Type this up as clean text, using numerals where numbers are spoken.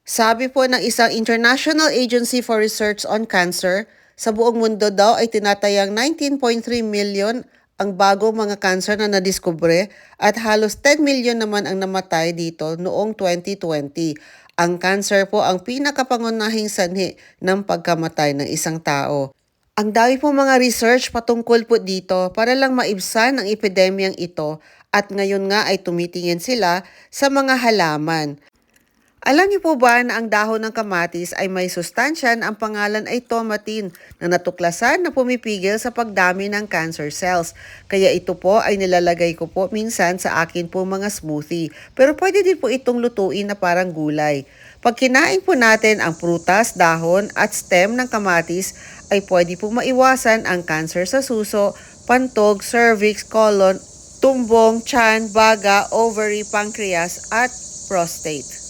Sabi po ng isang International Agency for Research on Cancer, sa buong mundo daw ay tinatayang 19.3 million ang bagong mga cancer na nadiskubre at halos 10 million naman ang namatay dito noong 2020. Ang cancer po ang pinakapangunahing sanhi ng pagkamatay ng isang tao. Ang dami po mga research patungkol po dito para lang maibsan ang epidemyang ito at ngayon nga ay tumitingin sila sa mga halaman. Alam niyo po ba na ang dahon ng kamatis ay may sustansya na ang pangalan ay tomatin na natuklasan na pumipigil sa pagdami ng cancer cells. Kaya ito po ay nilalagay ko po minsan sa akin po mga smoothie. Pero pwede din po itong lutuin na parang gulay. Pag kinain po natin ang prutas, dahon at stem ng kamatis ay pwede po maiwasan ang cancer sa suso, pantog, cervix, colon, tumbong, tiyan, baga, ovary, pancreas at prostate.